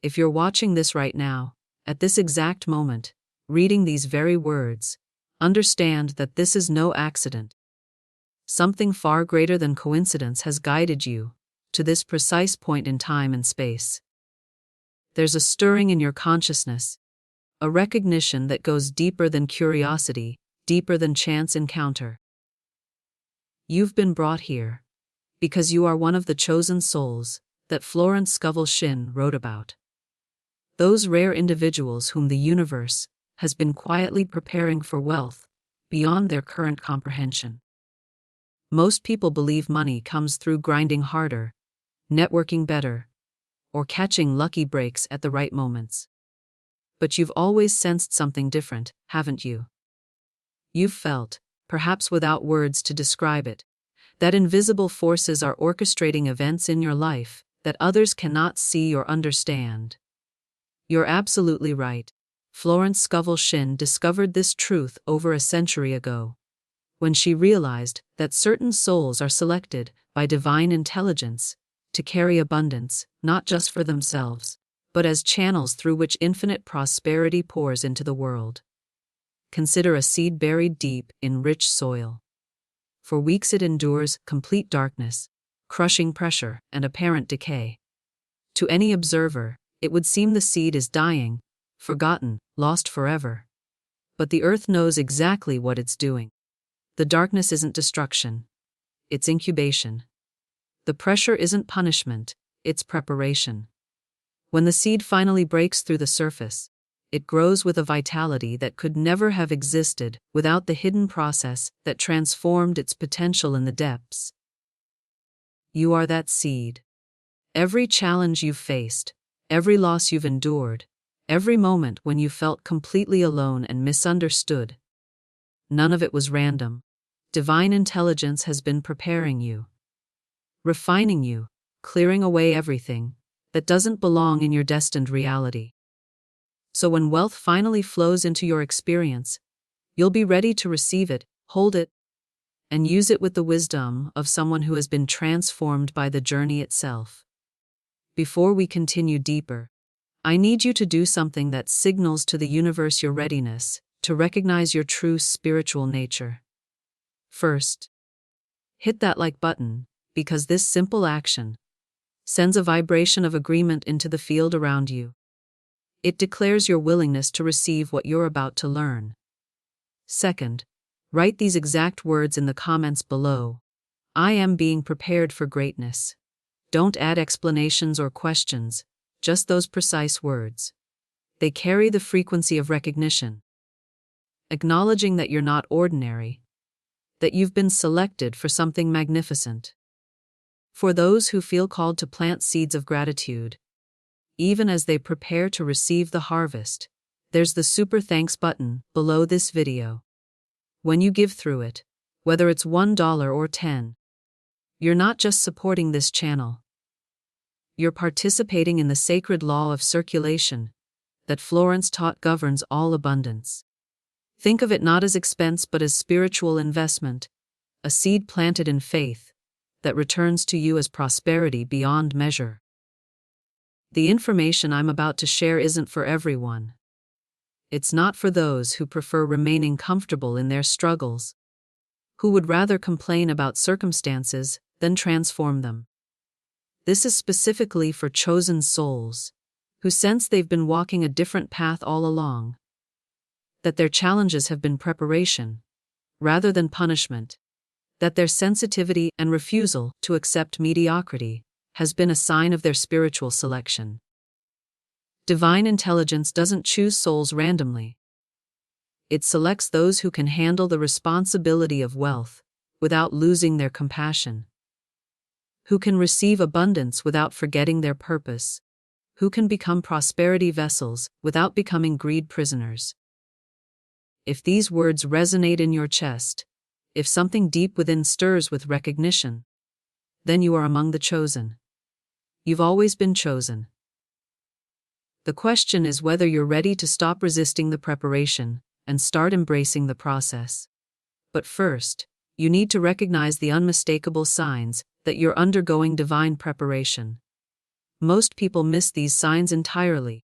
If you're watching this right now, at this exact moment, reading these very words, understand that this is no accident. Something far greater than coincidence has guided you to this precise point in time and space. There's a stirring in your consciousness, a recognition that goes deeper than curiosity, deeper than chance encounter. You've been brought here because you are one of the chosen souls that Florence Scovel Shinn wrote about. Those rare individuals whom the universe has been quietly preparing for wealth beyond their current comprehension. Most people believe money comes through grinding harder, networking better, or catching lucky breaks at the right moments. But you've always sensed something different, haven't you? You've felt, perhaps without words to describe it, that invisible forces are orchestrating events in your life that others cannot see or understand. You're absolutely right. Florence Scovel Shinn discovered this truth over a century ago, when she realized that certain souls are selected by divine intelligence to carry abundance, not just for themselves, but as channels through which infinite prosperity pours into the world. Consider a seed buried deep in rich soil. For weeks it endures complete darkness, crushing pressure, and apparent decay. To any observer, it would seem the seed is dying, forgotten, lost forever. But the earth knows exactly what it's doing. The darkness isn't destruction, it's incubation. The pressure isn't punishment, it's preparation. When the seed finally breaks through the surface, it grows with a vitality that could never have existed without the hidden process that transformed its potential in the depths. You are that seed. Every challenge you've faced, every loss you've endured, every moment when you felt completely alone and misunderstood, none of it was random. Divine intelligence has been preparing you, refining you, clearing away everything that doesn't belong in your destined reality. So when wealth finally flows into your experience, you'll be ready to receive it, hold it, and use it with the wisdom of someone who has been transformed by the journey itself. Before we continue deeper, I need you to do something that signals to the universe your readiness to recognize your true spiritual nature. First, hit that like button, because this simple action sends a vibration of agreement into the field around you. It declares your willingness to receive what you're about to learn. Second, write these exact words in the comments below. I am being prepared for greatness. Don't add explanations or questions, just those precise words. They carry the frequency of recognition, acknowledging that you're not ordinary, that you've been selected for something magnificent. For those who feel called to plant seeds of gratitude, even as they prepare to receive the harvest, there's the super thanks button below this video. When you give through it, whether it's $1 or $10, you're not just supporting this channel. You're participating in the sacred law of circulation that Florence taught governs all abundance. Think of it not as expense but as spiritual investment, a seed planted in faith that returns to you as prosperity beyond measure. The information I'm about to share isn't for everyone. It's not for those who prefer remaining comfortable in their struggles, who would rather complain about circumstances than transform them. This is specifically for chosen souls who sense they've been walking a different path all along, that their challenges have been preparation rather than punishment, that their sensitivity and refusal to accept mediocrity has been a sign of their spiritual selection. Divine intelligence doesn't choose souls randomly. It selects those who can handle the responsibility of wealth without losing their compassion, who can receive abundance without forgetting their purpose, who can become prosperity vessels without becoming greed prisoners. If these words resonate in your chest, if something deep within stirs with recognition, then you are among the chosen. You've always been chosen. The question is whether you're ready to stop resisting the preparation and start embracing the process. But first, you need to recognize the unmistakable signs that you're undergoing divine preparation. Most people miss these signs entirely.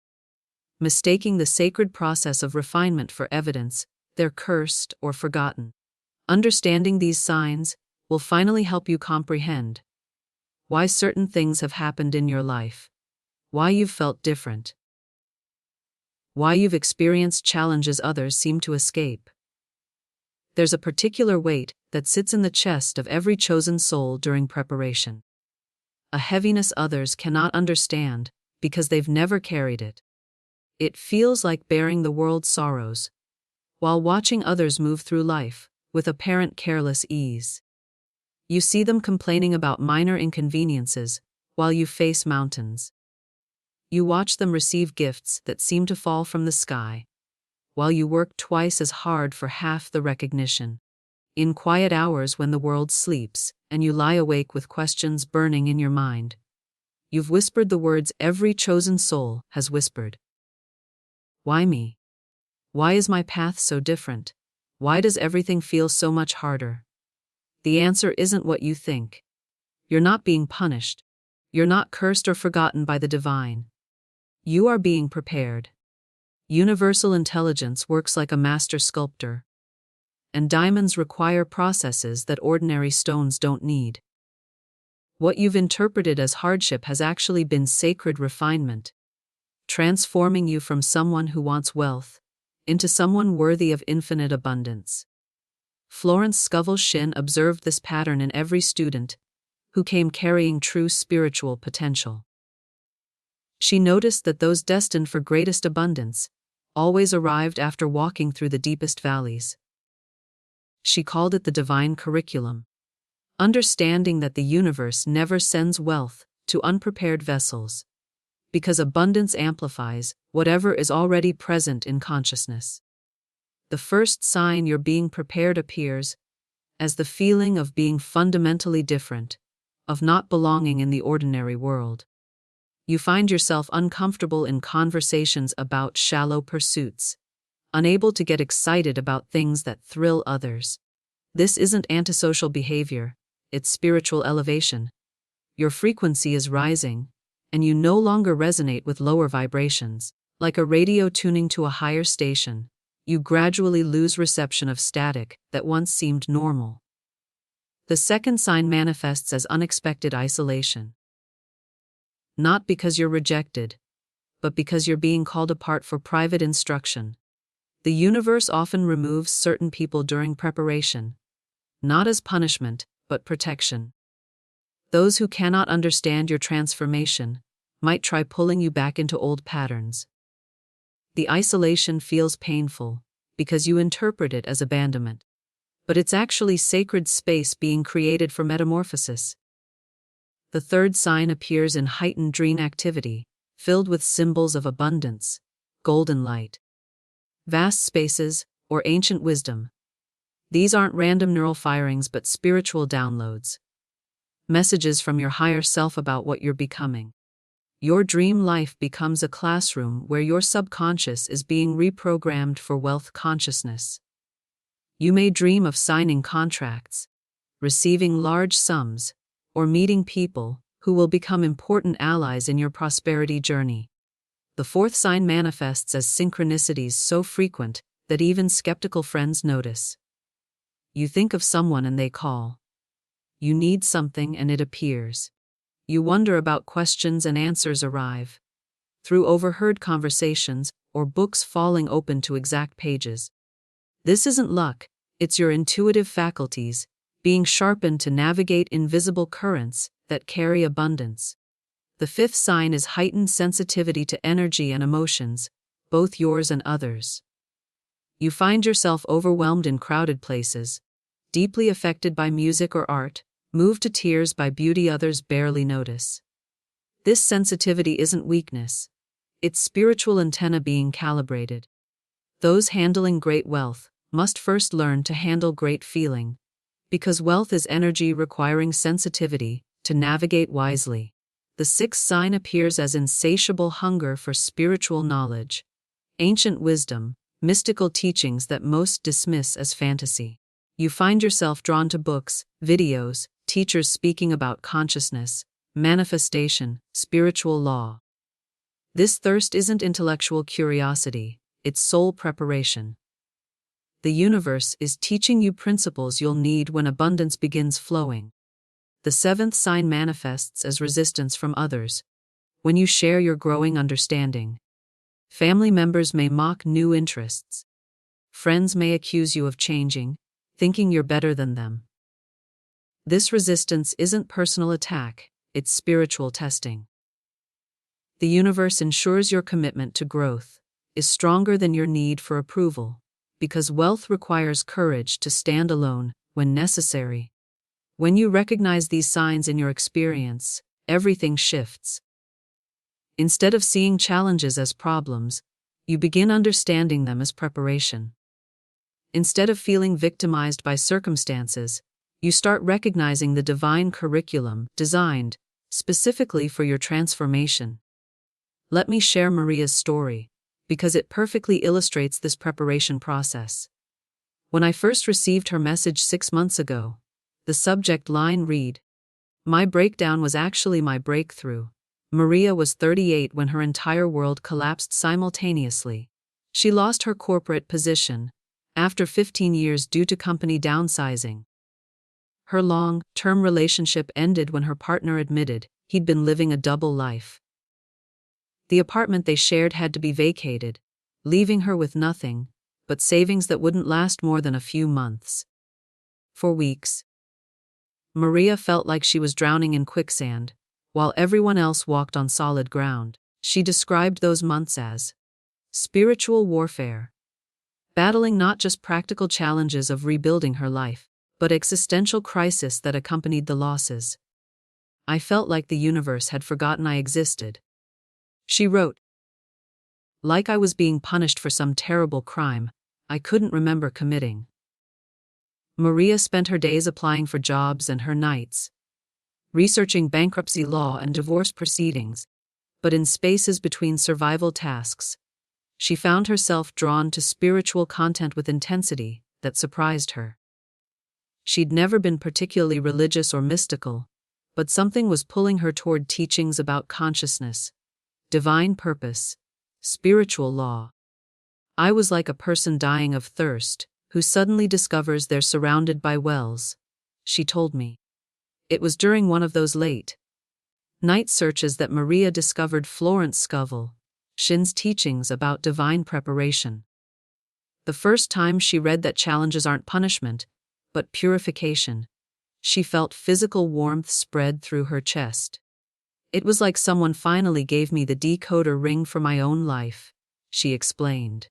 Mistaking the sacred process of refinement for evidence, they're cursed or forgotten. Understanding these signs will finally help you comprehend why certain things have happened in your life, why you've felt different, why you've experienced challenges others seem to escape. There's a particular weight that sits in the chest of every chosen soul during preparation. A heaviness others cannot understand because they've never carried it. It feels like bearing the world's sorrows, while watching others move through life with apparent careless ease. You see them complaining about minor inconveniences while you face mountains. You watch them receive gifts that seem to fall from the sky, while you work twice as hard for half the recognition. In quiet hours when the world sleeps and you lie awake with questions burning in your mind, you've whispered the words every chosen soul has whispered. Why me? Why is my path so different? Why does everything feel so much harder? The answer isn't what you think. You're not being punished. You're not cursed or forgotten by the divine. You are being prepared. Universal intelligence works like a master sculptor, and diamonds require processes that ordinary stones don't need. What you've interpreted as hardship has actually been sacred refinement, transforming you from someone who wants wealth into someone worthy of infinite abundance. Florence Scovel Shinn observed this pattern in every student who came carrying true spiritual potential. She noticed that those destined for greatest abundance always arrived after walking through the deepest valleys. She called it the divine curriculum, understanding that the universe never sends wealth to unprepared vessels, because abundance amplifies whatever is already present in consciousness. The first sign you're being prepared appears as the feeling of being fundamentally different, of not belonging in the ordinary world. You find yourself uncomfortable in conversations about shallow pursuits, unable to get excited about things that thrill others. This isn't antisocial behavior, it's spiritual elevation. Your frequency is rising, and you no longer resonate with lower vibrations. Like a radio tuning to a higher station, you gradually lose reception of static that once seemed normal. The second sign manifests as unexpected isolation. Not because you're rejected, but because you're being called apart for private instruction. The universe often removes certain people during preparation, not as punishment, but protection. Those who cannot understand your transformation might try pulling you back into old patterns. The isolation feels painful because you interpret it as abandonment, but it's actually sacred space being created for metamorphosis. The third sign appears in heightened dream activity, filled with symbols of abundance, golden light, vast spaces, or ancient wisdom. These aren't random neural firings but spiritual downloads, messages from your higher self about what you're becoming. Your dream life becomes a classroom where your subconscious is being reprogrammed for wealth consciousness. You may dream of signing contracts, receiving large sums, or meeting people who will become important allies in your prosperity journey. The fourth sign manifests as synchronicities so frequent that even skeptical friends notice. You think of someone and they call. You need something and it appears. You wonder about questions and answers arrive through overheard conversations or books falling open to exact pages. This isn't luck, it's your intuitive faculties being sharpened to navigate invisible currents that carry abundance. The fifth sign is heightened sensitivity to energy and emotions, both yours and others. You find yourself overwhelmed in crowded places, deeply affected by music or art, moved to tears by beauty others barely notice. This sensitivity isn't weakness, it's spiritual antenna being calibrated. Those handling great wealth must first learn to handle great feeling, because wealth is energy requiring sensitivity to navigate wisely. The sixth sign appears as insatiable hunger for spiritual knowledge, ancient wisdom, mystical teachings that most dismiss as fantasy. You find yourself drawn to books, videos, teachers speaking about consciousness, manifestation, spiritual law. This thirst isn't intellectual curiosity, it's soul preparation. The universe is teaching you principles you'll need when abundance begins flowing. The seventh sign manifests as resistance from others. When you share your growing understanding, family members may mock new interests. Friends may accuse you of changing, thinking you're better than them. This resistance isn't personal attack, it's spiritual testing. The universe ensures your commitment to growth is stronger than your need for approval, because wealth requires courage to stand alone when necessary. When you recognize these signs in your experience, everything shifts. Instead of seeing challenges as problems, you begin understanding them as preparation. Instead of feeling victimized by circumstances, you start recognizing the divine curriculum designed specifically for your transformation. Let me share Maria's story, because it perfectly illustrates this preparation process. When I first received her message 6 months ago, the subject line read, "My breakdown was actually my breakthrough." Maria was 38 when her entire world collapsed simultaneously. She lost her corporate position after 15 years due to company downsizing. Her long-term relationship ended when her partner admitted he'd been living a double life. The apartment they shared had to be vacated, leaving her with nothing but savings that wouldn't last more than a few months. For weeks, Maria felt like she was drowning in quicksand, while everyone else walked on solid ground. She described those months as spiritual warfare, battling not just practical challenges of rebuilding her life, but existential crisis that accompanied the losses. "I felt like the universe had forgotten I existed," she wrote. "Like I was being punished for some terrible crime I couldn't remember committing." Maria spent her days applying for jobs and her nights researching bankruptcy law and divorce proceedings, but in spaces between survival tasks, she found herself drawn to spiritual content with intensity that surprised her. She'd never been particularly religious or mystical, but something was pulling her toward teachings about consciousness, divine purpose, spiritual law. "I was like a person dying of thirst, who suddenly discovers they're surrounded by wells," she told me. It was during one of those late night searches that Maria discovered Florence Scovel Shinn's teachings about divine preparation. The first time she read that challenges aren't punishment, but purification, she felt physical warmth spread through her chest. "It was like someone finally gave me the decoder ring for my own life," she explained.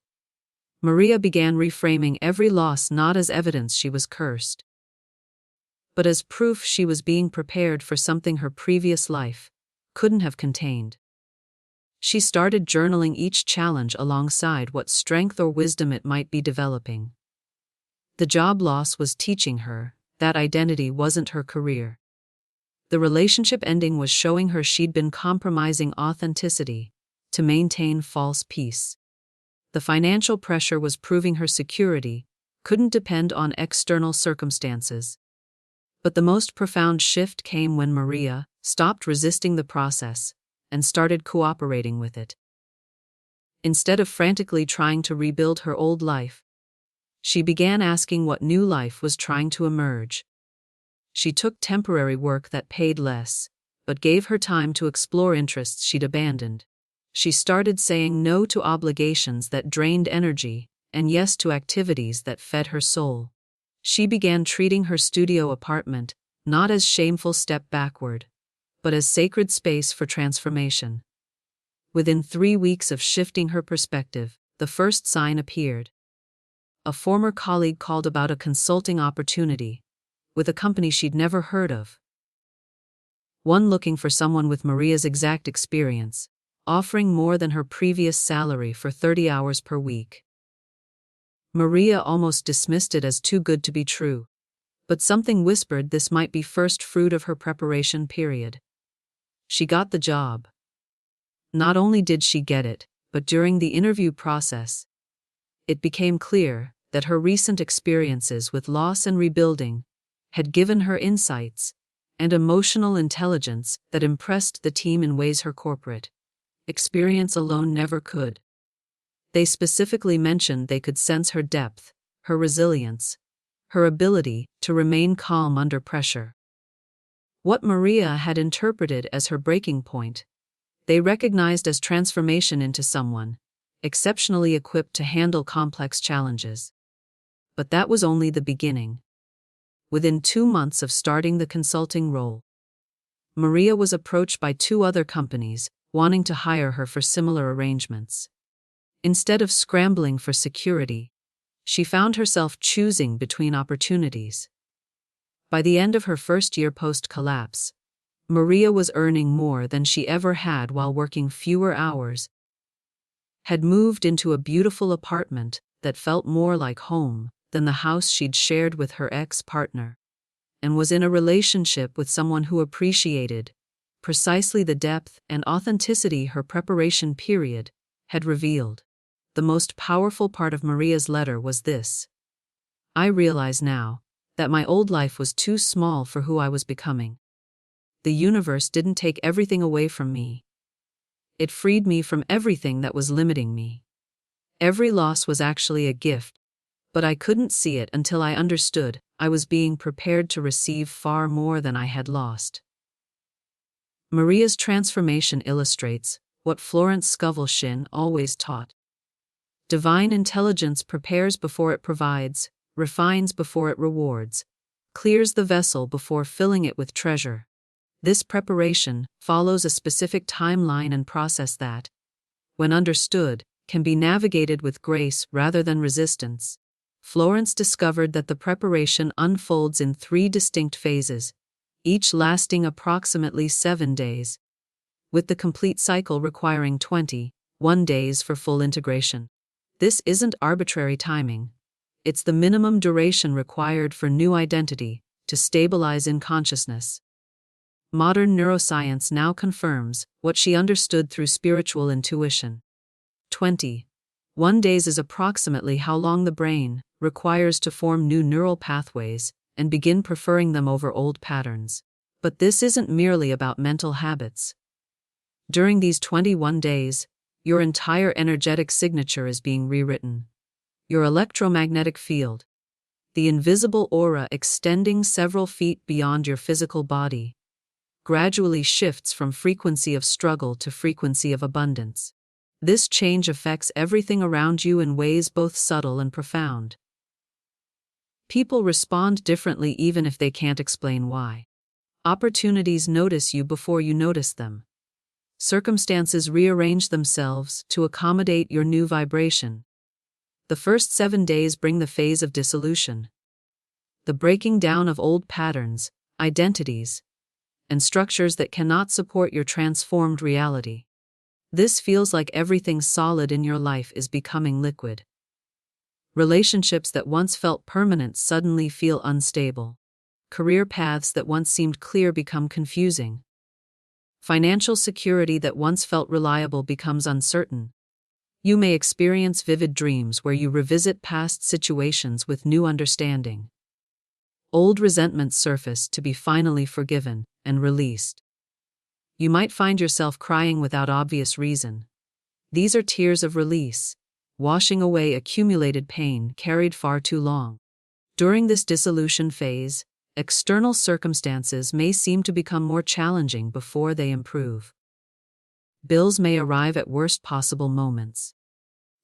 Maria began reframing every loss not as evidence she was cursed, but as proof she was being prepared for something her previous life couldn't have contained. She started journaling each challenge alongside what strength or wisdom it might be developing. The job loss was teaching her that identity wasn't her career. The relationship ending was showing her she'd been compromising authenticity to maintain false peace. The financial pressure was proving her security couldn't depend on external circumstances. But the most profound shift came when Maria stopped resisting the process and started cooperating with it. Instead of frantically trying to rebuild her old life, she began asking what new life was trying to emerge. She took temporary work that paid less, but gave her time to explore interests she'd abandoned. She started saying no to obligations that drained energy and yes to activities that fed her soul. She began treating her studio apartment not as shameful step backward, but as sacred space for transformation. Within 3 weeks of shifting her perspective, the first sign appeared. A former colleague called about a consulting opportunity with a company she'd never heard of. One looking for someone with Maria's exact experience, offering more than her previous salary for 30 hours per week. Maria almost dismissed it as too good to be true, but something whispered this might be first fruit of her preparation period. She got the job. Not only did she get it, but during the interview process, it became clear that her recent experiences with loss and rebuilding had given her insights and emotional intelligence that impressed the team in ways her corporate experience alone never could. They specifically mentioned they could sense her depth, her resilience, her ability to remain calm under pressure. What Maria had interpreted as her breaking point, they recognized as transformation into someone exceptionally equipped to handle complex challenges. But that was only the beginning. Within 2 months of starting the consulting role, Maria was approached by 2 other companies wanting to hire her for similar arrangements. Instead of scrambling for security, she found herself choosing between opportunities. By the end of her first year post-collapse, Maria was earning more than she ever had while working fewer hours, had moved into a beautiful apartment that felt more like home than the house she'd shared with her ex-partner, and was in a relationship with someone who appreciated precisely the depth and authenticity her preparation period had revealed. The most powerful part of Maria's letter was this: "I realize now that my old life was too small for who I was becoming. The universe didn't take everything away from me. It freed me from everything that was limiting me. Every loss was actually a gift, but I couldn't see it until I understood I was being prepared to receive far more than I had lost." Maria's transformation illustrates what Florence Scovel Shinn always taught. Divine intelligence prepares before it provides, refines before it rewards, clears the vessel before filling it with treasure. This preparation follows a specific timeline and process that, when understood, can be navigated with grace rather than resistance. Florence discovered that the preparation unfolds in 3 distinct phases, each lasting approximately 7 days, with the complete cycle requiring 21 days for full integration. This isn't arbitrary timing. It's the minimum duration required for new identity to stabilize in consciousness. Modern neuroscience now confirms what she understood through spiritual intuition. 21 days is approximately how long the brain requires to form new neural pathways and begin preferring them over old patterns. But this isn't merely about mental habits. During these 21 days, your entire energetic signature is being rewritten. Your electromagnetic field, the invisible aura extending several feet beyond your physical body, gradually shifts from frequency of struggle to frequency of abundance. This change affects everything around you in ways both subtle and profound. People respond differently even if they can't explain why. Opportunities notice you before you notice them. Circumstances rearrange themselves to accommodate your new vibration. The first 7 days bring the phase of dissolution, the breaking down of old patterns, identities, and structures that cannot support your transformed reality. This feels like everything solid in your life is becoming liquid. Relationships that once felt permanent suddenly feel unstable. Career paths that once seemed clear become confusing. Financial security that once felt reliable becomes uncertain. You may experience vivid dreams where you revisit past situations with new understanding. Old resentments surface to be finally forgiven and released. You might find yourself crying without obvious reason. These are tears of release, washing away accumulated pain carried far too long. During this dissolution phase, external circumstances may seem to become more challenging before they improve. Bills may arrive at worst possible moments.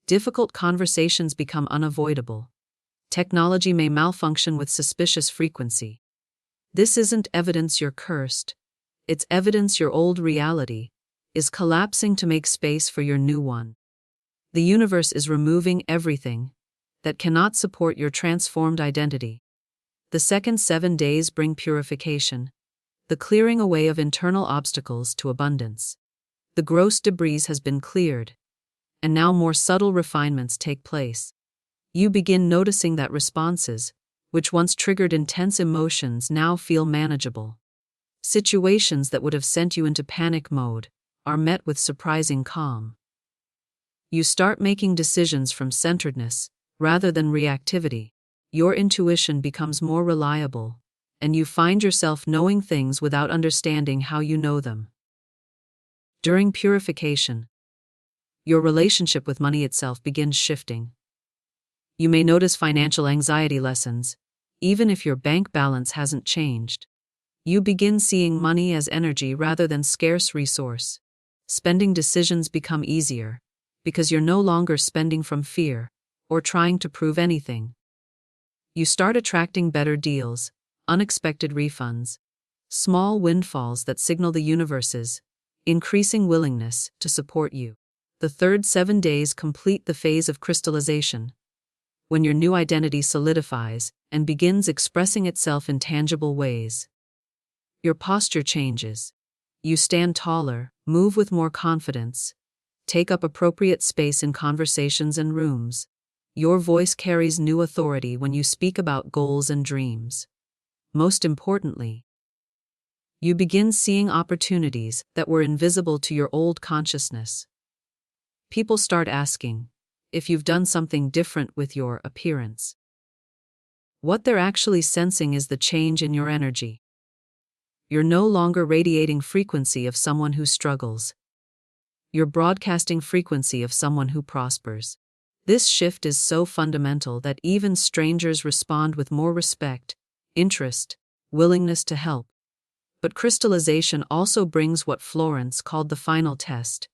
Difficult conversations become unavoidable. Technology may malfunction with suspicious frequency. This isn't evidence you're cursed. It's evidence your old reality is collapsing to make space for your new one. The universe is removing everything that cannot support your transformed identity. The second 7 days bring purification, the clearing away of internal obstacles to abundance. The gross debris has been cleared, and now more subtle refinements take place. You begin noticing that responses, which once triggered intense emotions, now feel manageable. Situations that would have sent you into panic mode are met with surprising calm. You start making decisions from centeredness rather than reactivity. Your intuition becomes more reliable, and you find yourself knowing things without understanding how you know them. During purification, your relationship with money itself begins shifting. You may notice financial anxiety lessens, even if your bank balance hasn't changed. You begin seeing money as energy rather than scarce resource. Spending decisions become easier, because you're no longer spending from fear or trying to prove anything. You start attracting better deals, unexpected refunds, small windfalls that signal the universe's increasing willingness to support you. The third 7 days complete the phase of crystallization, when your new identity solidifies and begins expressing itself in tangible ways. Your posture changes. You stand taller, move with more confidence, take up appropriate space in conversations and rooms. Your voice carries new authority when you speak about goals and dreams. Most importantly, you begin seeing opportunities that were invisible to your old consciousness. People start asking if you've done something different with your appearance. What they're actually sensing is the change in your energy. You're no longer radiating frequency of someone who struggles. You're broadcasting frequency of someone who prospers. This shift is so fundamental that even strangers respond with more respect, interest, willingness to help. But crystallization also brings what Florence called the final test.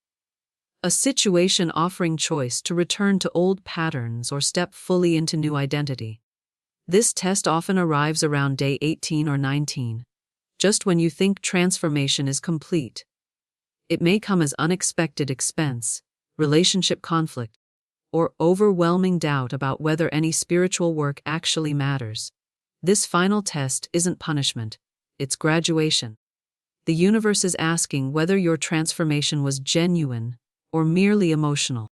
A situation offering choice to return to old patterns or step fully into new identity. This test often arrives around day 18 or 19, just when you think transformation is complete. It may come as unexpected expense, relationship conflict, or overwhelming doubt about whether any spiritual work actually matters. This final test isn't punishment, it's graduation. The universe is asking whether your transformation was genuine or merely emotional.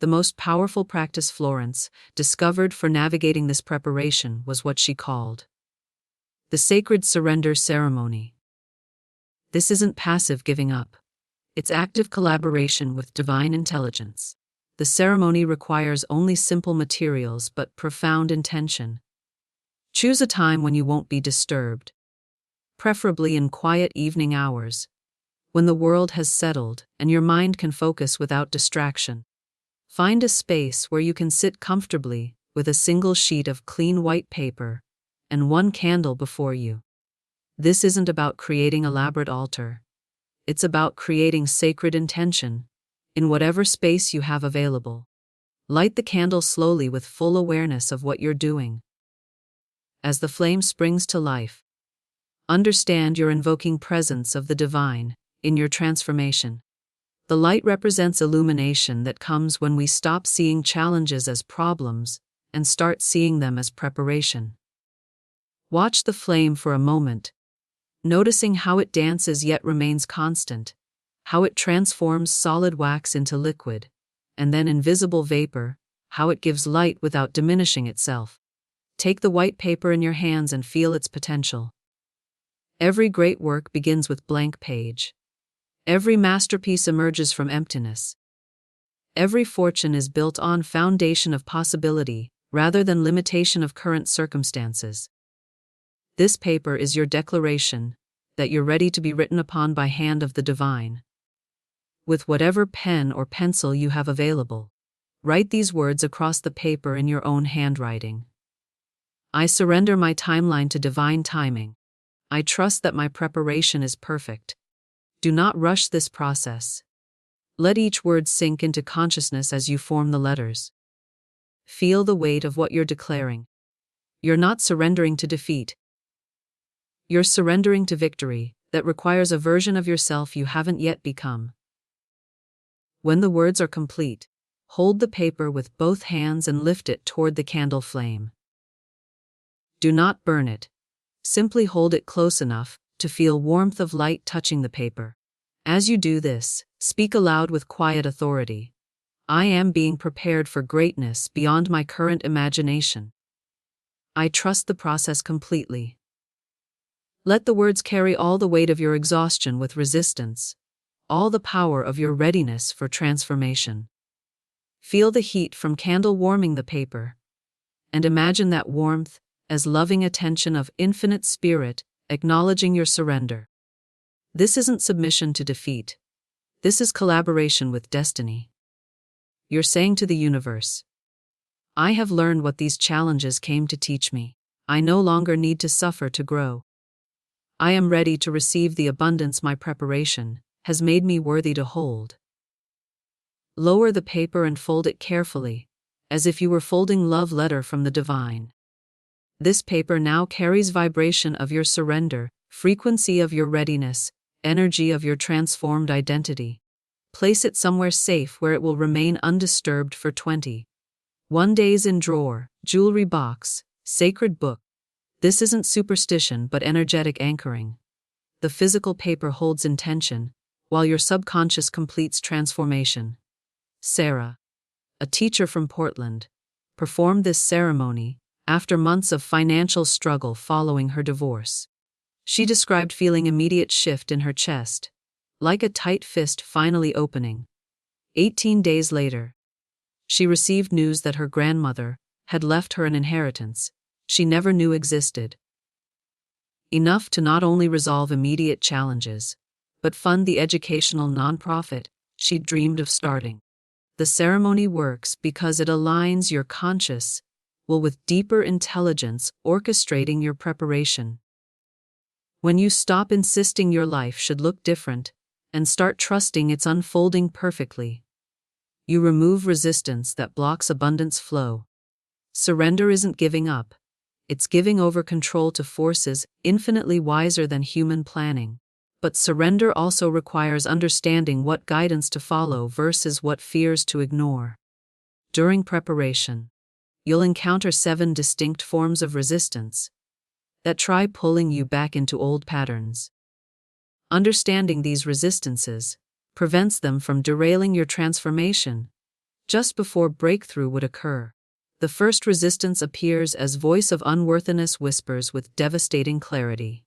The most powerful practice Florence discovered for navigating this preparation was what she called the sacred surrender ceremony. This isn't passive giving up. It's active collaboration with divine intelligence. The ceremony requires only simple materials but profound intention. Choose a time when you won't be disturbed, preferably in quiet evening hours, when the world has settled and your mind can focus without distraction. Find a space where you can sit comfortably with a single sheet of clean white paper and one candle before you. This isn't about creating elaborate altar. It's about creating sacred intention in whatever space you have available. Light the candle slowly with full awareness of what you're doing. As the flame springs to life, understand you're invoking presence of the divine in your transformation. The light represents illumination that comes when we stop seeing challenges as problems and start seeing them as preparation. Watch the flame for a moment, noticing how it dances yet remains constant, how it transforms solid wax into liquid, and then invisible vapor, how it gives light without diminishing itself. Take the white paper in your hands and feel its potential. Every great work begins with blank page. Every masterpiece emerges from emptiness. Every fortune is built on foundation of possibility rather than limitation of current circumstances. This paper is your declaration that you're ready to be written upon by hand of the divine. With whatever pen or pencil you have available, write these words across the paper in your own handwriting. I surrender my timeline to divine timing. I trust that my preparation is perfect. Do not rush this process. Let each word sink into consciousness as you form the letters. Feel the weight of what you're declaring. You're not surrendering to defeat. You're surrendering to victory that requires a version of yourself you haven't yet become. When the words are complete, hold the paper with both hands and lift it toward the candle flame. Do not burn it. Simply hold it close enough to feel warmth of light touching the paper. As you do this, speak aloud with quiet authority. I am being prepared for greatness beyond my current imagination. I trust the process completely. Let the words carry all the weight of your exhaustion with resistance, all the power of your readiness for transformation. Feel the heat from candle warming the paper, and imagine that warmth as loving attention of infinite spirit, acknowledging your surrender. This isn't submission to defeat. This is collaboration with destiny. You're saying to the universe, I have learned what these challenges came to teach me. I no longer need to suffer to grow. I am ready to receive the abundance my preparation has made me worthy to hold. Lower the paper and fold it carefully, as if you were folding love letter from the divine. This paper now carries vibration of your surrender, frequency of your readiness, energy of your transformed identity. Place it somewhere safe where it will remain undisturbed for 21 days in drawer, jewelry box, sacred book. This isn't superstition but energetic anchoring. The physical paper holds intention, while your subconscious completes transformation. Sarah, a teacher from Portland, performed this ceremony after months of financial struggle following her divorce. She described feeling immediate shift in her chest, like a tight fist finally opening. 18 days later, she received news that her grandmother had left her an inheritance she never knew existed. Enough to not only resolve immediate challenges, but fund the educational nonprofit she dreamed of starting. The ceremony works because it aligns your conscious will with deeper intelligence orchestrating your preparation. When you stop insisting your life should look different and start trusting it's unfolding perfectly, you remove resistance that blocks abundance flow. Surrender isn't giving up. It's giving over control to forces infinitely wiser than human planning. But surrender also requires understanding what guidance to follow versus what fears to ignore. During preparation, you'll encounter 7 distinct forms of resistance that try pulling you back into old patterns. Understanding these resistances prevents them from derailing your transformation just before breakthrough would occur. The first resistance appears as voice of unworthiness whispers with devastating clarity.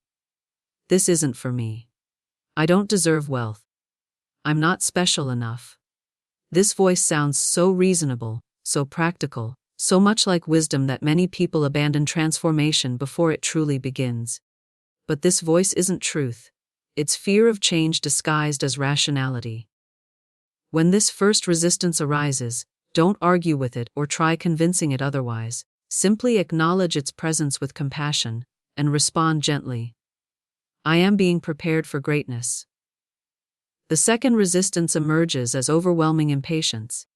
This isn't for me. I don't deserve wealth. I'm not special enough. This voice sounds so reasonable, so practical, so much like wisdom that many people abandon transformation before it truly begins. But this voice isn't truth. It's fear of change disguised as rationality. When this first resistance arises, don't argue with it or try convincing it otherwise. Simply acknowledge its presence with compassion and respond gently. I am being prepared for greatness. The second resistance emerges as overwhelming impatience,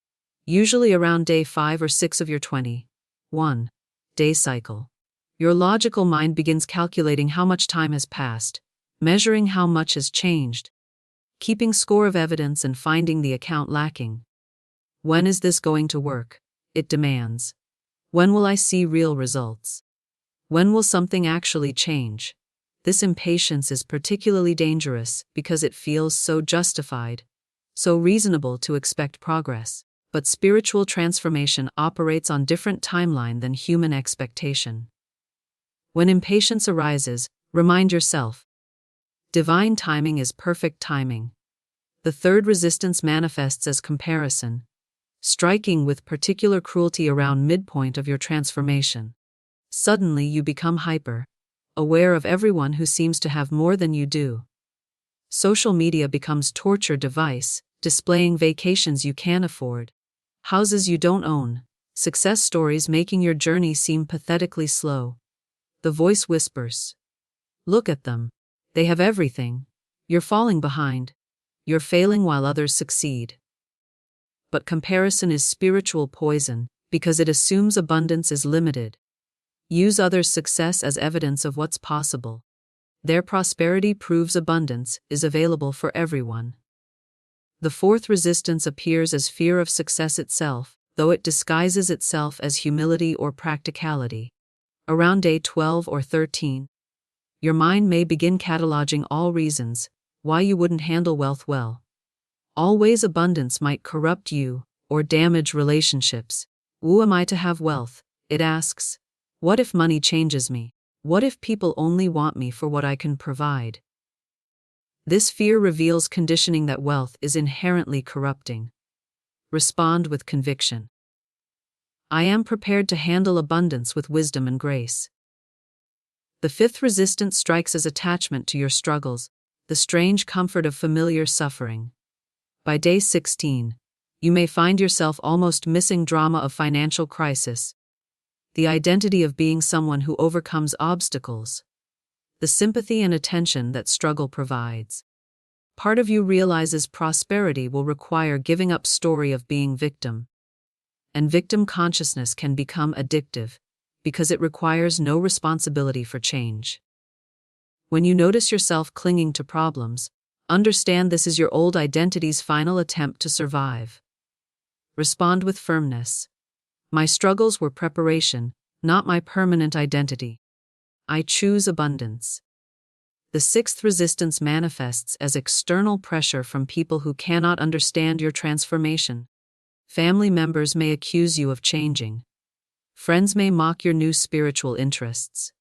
usually around day 5 or 6 of your 21-day cycle. Your logical mind begins calculating how much time has passed, measuring how much has changed, keeping score of evidence and finding the account lacking. When is this going to work? It demands. When will I see real results? When will something actually change? This impatience is particularly dangerous because it feels so justified, so reasonable to expect progress. But spiritual transformation operates on different timeline than human expectation. When impatience arises, remind yourself, divine timing is perfect timing. The third resistance manifests as comparison, striking with particular cruelty around midpoint of your transformation. Suddenly you become hyper, aware of everyone who seems to have more than you do. Social media becomes torture device, displaying vacations you can't afford, houses you don't own, success stories making your journey seem pathetically slow. The voice whispers, look at them. They have everything. You're falling behind. You're failing while others succeed. But comparison is spiritual poison because it assumes abundance is limited. Use others' success as evidence of what's possible. Their prosperity proves abundance is available for everyone. The fourth resistance appears as fear of success itself, though it disguises itself as humility or practicality. Around day 12 or 13, your mind may begin cataloging all reasons why you wouldn't handle wealth well. All ways abundance might corrupt you or damage relationships. Who am I to have wealth? It asks. What if money changes me? What if people only want me for what I can provide? This fear reveals conditioning that wealth is inherently corrupting. Respond with conviction. I am prepared to handle abundance with wisdom and grace. The fifth resistance strikes as attachment to your struggles, the strange comfort of familiar suffering. By day 16, you may find yourself almost missing drama of financial crisis, the identity of being someone who overcomes obstacles, the sympathy and attention that struggle provides. Part of you realizes prosperity will require giving up story of being victim. And victim consciousness can become addictive, because it requires no responsibility for change. When you notice yourself clinging to problems, understand this is your old identity's final attempt to survive. Respond with firmness. My struggles were preparation, not my permanent identity. I choose abundance. The sixth resistance manifests as external pressure from people who cannot understand your transformation. Family members may accuse you of changing. Friends may mock your new spiritual interests.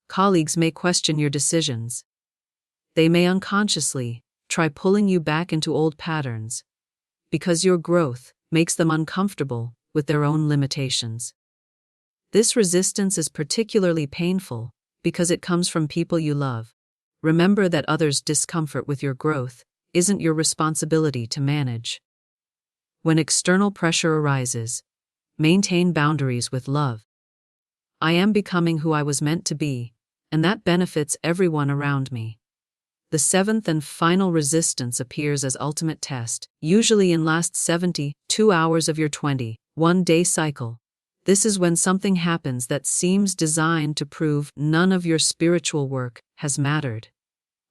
Colleagues may question your decisions. They may unconsciously try pulling you back into old patterns, because your growth makes them uncomfortable with their own limitations. This resistance is particularly painful because it comes from people you love. Remember that others' discomfort with your growth isn't your responsibility to manage. When external pressure arises, maintain boundaries with love. I am becoming who I was meant to be, and that benefits everyone around me. The seventh and final resistance appears as ultimate test, usually in last 72 hours of your 21-day cycle. This is when something happens that seems designed to prove none of your spiritual work has mattered.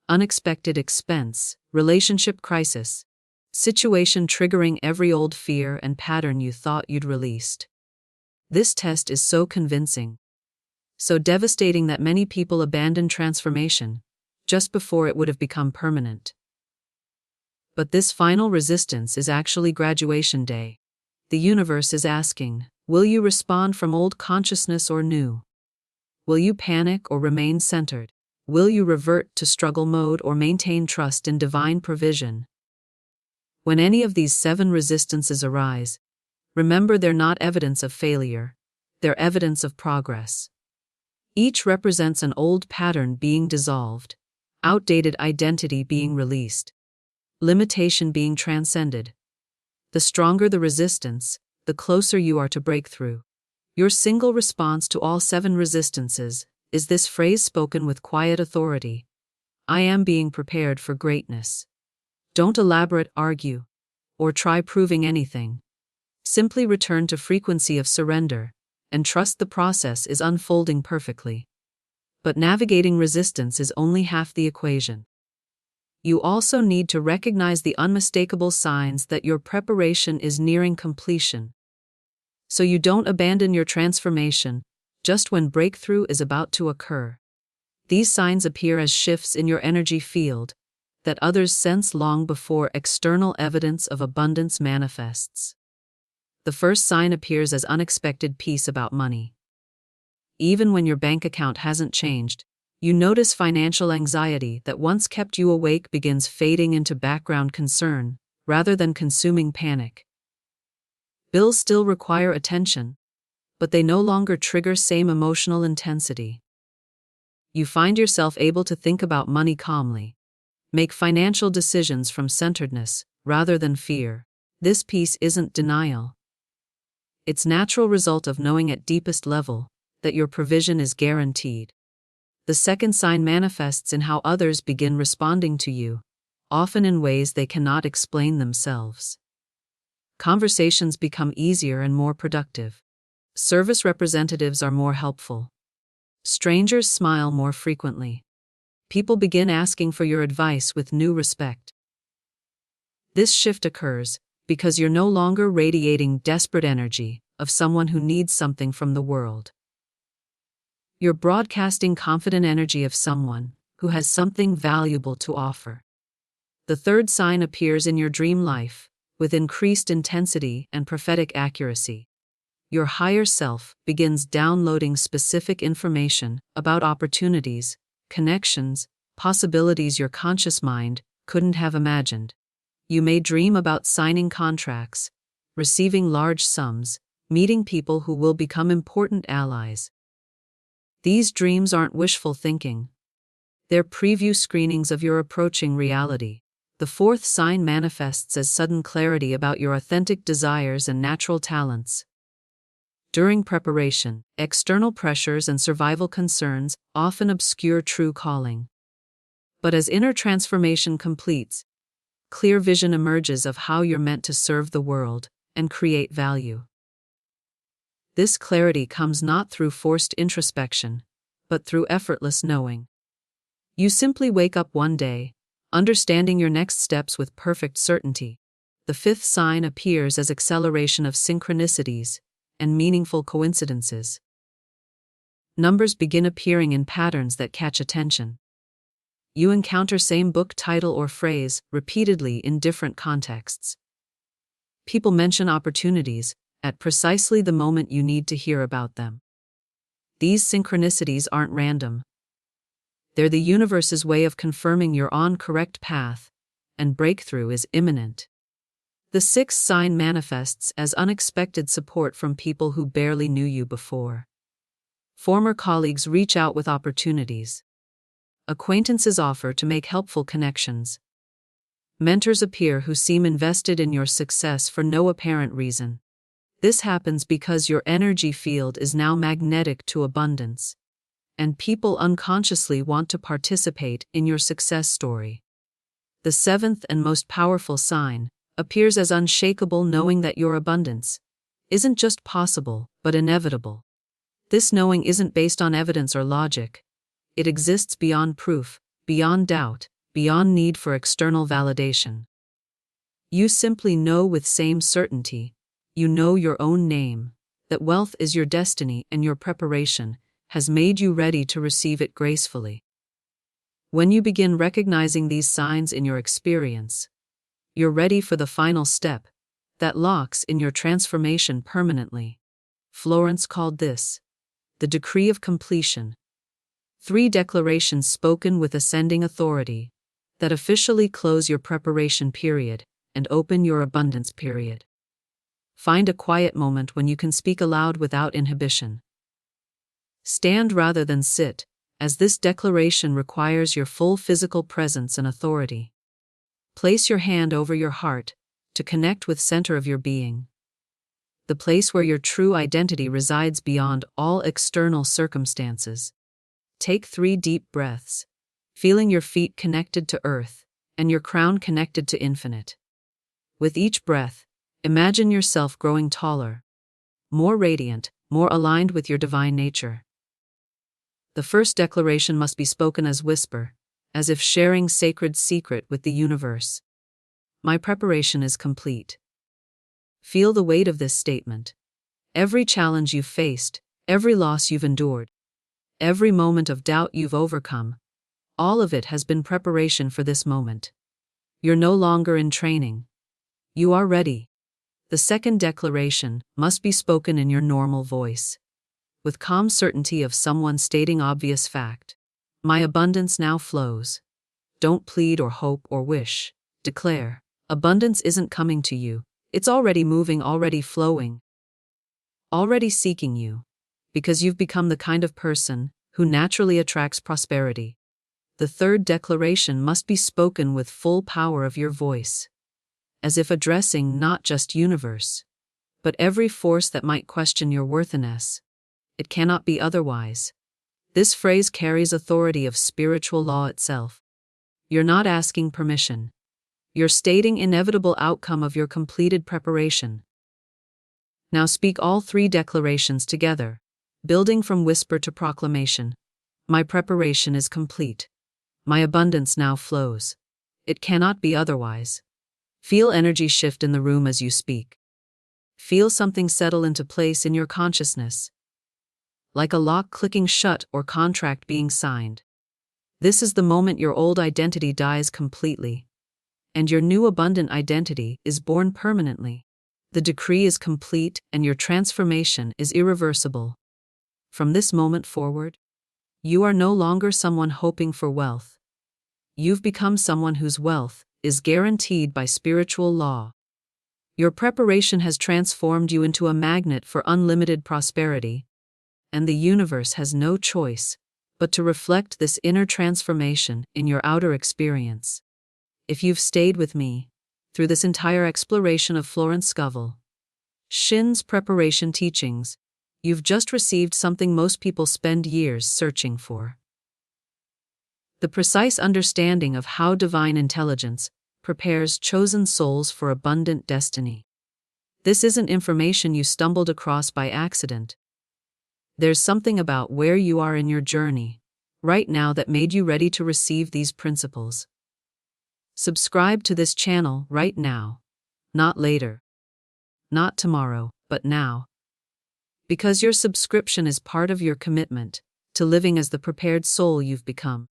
Unexpected expense, relationship crisis, situation triggering every old fear and pattern you thought you'd released. This test is so convincing, so devastating that many people abandon transformation just before it would have become permanent. But this final resistance is actually graduation day. The universe is asking, will you respond from old consciousness or new? Will you panic or remain centered? Will you revert to struggle mode or maintain trust in divine provision? When any of these 7 resistances arise, remember they're not evidence of failure, they're evidence of progress. Each represents an old pattern being dissolved, outdated identity being released, limitation being transcended. The stronger the resistance, the closer you are to breakthrough. Your single response to all 7 resistances is this phrase spoken with quiet authority: I am being prepared for greatness. Don't elaborate, argue, or try proving anything. Simply return to frequency of surrender, and trust the process is unfolding perfectly. But navigating resistance is only half the equation. You also need to recognize the unmistakable signs that your preparation is nearing completion. So you don't abandon your transformation just when breakthrough is about to occur. These signs appear as shifts in your energy field that others sense long before external evidence of abundance manifests. The first sign appears as unexpected peace about money. Even when your bank account hasn't changed, you notice financial anxiety that once kept you awake begins fading into background concern, rather than consuming panic. Bills still require attention, but they no longer trigger same emotional intensity. You find yourself able to think about money calmly, make financial decisions from centeredness rather than fear. This peace isn't denial. It's natural result of knowing at deepest level that your provision is guaranteed. The second sign manifests in how others begin responding to you, often in ways they cannot explain themselves. Conversations become easier and more productive. Service representatives are more helpful. Strangers smile more frequently. People begin asking for your advice with new respect. This shift occurs because you're no longer radiating desperate energy of someone who needs something from the world. You're broadcasting confident energy of someone who has something valuable to offer. The third sign appears in your dream life, with increased intensity and prophetic accuracy. Your higher self begins downloading specific information about opportunities, connections, possibilities your conscious mind couldn't have imagined. You may dream about signing contracts, receiving large sums, meeting people who will become important allies. These dreams aren't wishful thinking. They're preview screenings of your approaching reality. The fourth sign manifests as sudden clarity about your authentic desires and natural talents. During preparation, external pressures and survival concerns often obscure true calling. But as inner transformation completes, clear vision emerges of how you're meant to serve the world and create value. This clarity comes not through forced introspection, but through effortless knowing. You simply wake up one day, understanding your next steps with perfect certainty. The fifth sign appears as acceleration of synchronicities and meaningful coincidences. Numbers begin appearing in patterns that catch attention. You encounter same book title or phrase repeatedly in different contexts. People mention opportunities at precisely the moment you need to hear about them. These synchronicities aren't random. They're the universe's way of confirming you're on correct path, and breakthrough is imminent. The sixth sign manifests as unexpected support from people who barely knew you before. Former colleagues reach out with opportunities. Acquaintances offer to make helpful connections. Mentors appear who seem invested in your success for no apparent reason. This happens because your energy field is now magnetic to abundance, and people unconsciously want to participate in your success story. The seventh and most powerful sign appears as unshakable knowing that your abundance isn't just possible, but inevitable. This knowing isn't based on evidence or logic. It exists beyond proof, beyond doubt, beyond need for external validation. You simply know with same certainty, you know your own name, that wealth is your destiny and your preparation has made you ready to receive it gracefully. When you begin recognizing these signs in your experience, you're ready for the final step that locks in your transformation permanently. Florence called this the decree of completion. 3 declarations spoken with ascending authority that officially close your preparation period and open your abundance period. Find a quiet moment when you can speak aloud without inhibition. Stand rather than sit, as this declaration requires your full physical presence and authority. Place your hand over your heart to connect with center of your being, the place where your true identity resides beyond all external circumstances. Take 3 deep breaths, feeling your feet connected to earth and your crown connected to infinite. With each breath, imagine yourself growing taller, more radiant, more aligned with your divine nature. The first declaration must be spoken as whisper, as if sharing sacred secret with the universe. My preparation is complete. Feel the weight of this statement. Every challenge you've faced, every loss you've endured, every moment of doubt you've overcome, all of it has been preparation for this moment. You're no longer in training. You are ready. The second declaration must be spoken in your normal voice, with calm certainty of someone stating obvious fact. My abundance now flows. Don't plead or hope or wish. Declare. Abundance isn't coming to you. It's already moving, already flowing, already seeking you, because you've become the kind of person who naturally attracts prosperity. The third declaration must be spoken with full power of your voice, as if addressing not just universe, but every force that might question your worthiness. It cannot be otherwise. This phrase carries authority of spiritual law itself. You're not asking permission. You're stating inevitable outcome of your completed preparation. Now speak all 3 declarations together, building from whisper to proclamation. My preparation is complete. My abundance now flows. It cannot be otherwise. Feel energy shift in the room as you speak. Feel something settle into place in your consciousness, like a lock clicking shut or contract being signed. This is the moment your old identity dies completely, and your new abundant identity is born permanently. The decree is complete and your transformation is irreversible. From this moment forward, you are no longer someone hoping for wealth. You've become someone whose wealth is guaranteed by spiritual law. Your preparation has transformed you into a magnet for unlimited prosperity, and the universe has no choice but to reflect this inner transformation in your outer experience. If you've stayed with me through this entire exploration of Florence Scovel Shinn's preparation teachings, you've just received something most people spend years searching for: the precise understanding of how divine intelligence prepares chosen souls for abundant destiny. This isn't information you stumbled across by accident. There's something about where you are in your journey right now that made you ready to receive these principles. Subscribe to this channel right now, not later, not tomorrow, but now. Because your subscription is part of your commitment to living as the prepared soul you've become.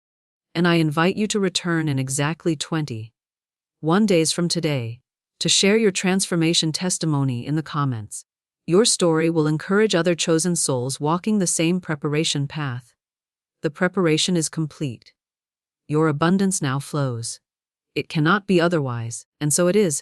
And I invite you to return in exactly 21 days from today to share your transformation testimony in the comments. Your story will encourage other chosen souls walking the same preparation path. The preparation is complete. Your abundance now flows. It cannot be otherwise, and so it is.